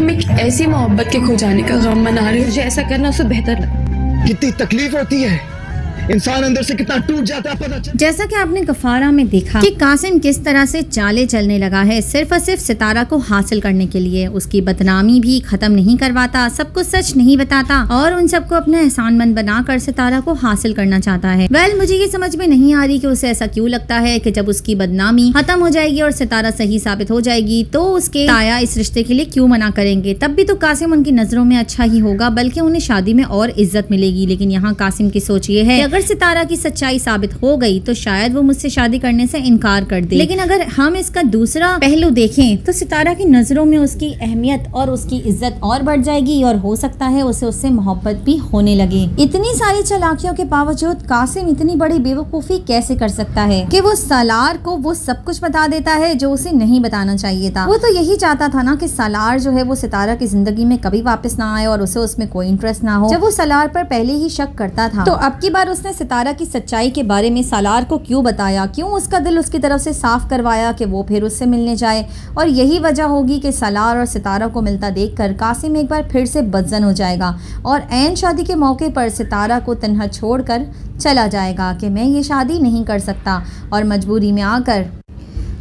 तुम एक ऐसी मोहब्बत के खो जाने का गम मना रहे हो, मुझे ऐसा करना उससे बेहतर लगता। कितनी तकलीफ होती है, इंसान अंदर से कितना टूट जाता है पता चल। जैसा कि आपने गफारा में देखा कि कासिम किस तरह से चाले चलने लगा है सिर्फ और सिर्फ सितारा को हासिल करने के लिए। उसकी बदनामी भी खत्म नहीं करवाता, सबको सच नहीं बताता और उन सबको अपना एहसानमंद बनाकर सितारा को हासिल करना चाहता है। मुझे ये समझ में नहीं आ रही कि उसे ऐसा क्यों लगता है कि जब उसकी बदनामी खत्म हो जाएगी और सितारा सही साबित हो जाएगी तो उसके ताया इस रिश्ते के लिए क्यों मना करेंगे। तब भी तो कासिम उनकी नजरों में अच्छा ही होगा, बल्कि उन्हें शादी में और इज्जत मिलेगी। लेकिन यहाँ कासिम की सोच ये है अगर सितारा की सच्चाई साबित हो गई तो शायद वो मुझसे शादी करने से इनकार कर दे। लेकिन अगर हम इसका दूसरा पहलू देखें तो सितारा की नजरों में उसकी अहमियत और उसकी इज्जत और बढ़ जाएगी और हो सकता है उसे उससे मोहब्बत भी होने लगे। इतनी सारी चालाकियों के बावजूद कासिम इतनी बड़ी बेवकूफी कैसे कर सकता है कि वो सालार को वो सब कुछ बता देता है जो उसे नहीं बताना चाहिए था। वो तो यही चाहता था ना कि सालार जो है वो सितारा की जिंदगी में कभी वापस ना आए और उसे उसमें कोई इंटरेस्ट ना हो। जब वो सालार पर पहले ही शक करता था तो अब की बार उसने सितारा की सच्चाई के बारे में सालार को क्यों बताया, क्यों उसका दिल उसकी तरफ से साफ करवाया कि वो फिर उससे मिलने जाए। और यही वजह होगी कि सालार और सितारा को मिलता देखकर कासिम एक बार फिर से बदजन हो जाएगा और ऐन शादी के मौके पर सितारा को तन्हा छोड़कर चला जाएगा कि मैं ये शादी नहीं कर सकता और मजबूरी में आकर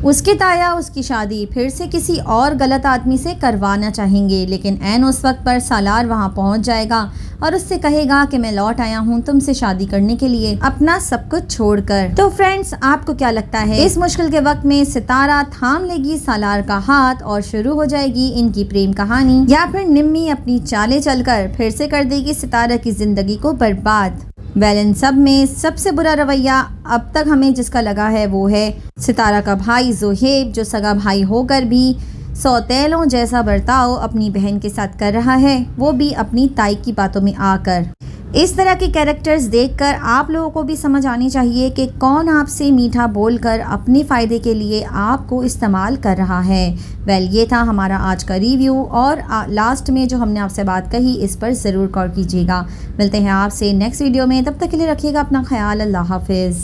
उसके ताया उसकी शादी फिर से किसी और गलत आदमी से करवाना चाहेंगे। लेकिन ऐन उस वक्त पर सालार वहां पहुंच जाएगा और उससे कहेगा कि मैं लौट आया हूं तुमसे शादी करने के लिए अपना सब कुछ छोड़कर। तो फ्रेंड्स, आपको क्या लगता है इस मुश्किल के वक्त में सितारा थाम लेगी सालार का हाथ और शुरू हो जाएगी इनकी प्रेम कहानी, या फिर निम्मी अपनी चालें चलकर फिर से कर देगी सितारा की जिंदगी को बर्बाद। इन सब में सबसे बुरा रवैया अब तक हमें जिसका लगा है वो है सितारा का भाई ज़ोहेब, जो सगा भाई होकर भी सौतेलों जैसा बर्ताव अपनी बहन के साथ कर रहा है, वो भी अपनी ताई की बातों में आकर। इस तरह के कैरेक्टर्स देखकर आप लोगों को भी समझ आनी चाहिए कि कौन आपसे मीठा बोलकर अपने फ़ायदे के लिए आपको इस्तेमाल कर रहा है। ये था हमारा आज का रिव्यू और लास्ट में जो हमने आपसे बात कही इस पर ज़रूर गौर कीजिएगा। मिलते हैं आपसे नेक्स्ट वीडियो में, तब तक के लिए रखिएगा अपना ख्याल। अल्लाह हाफिज़।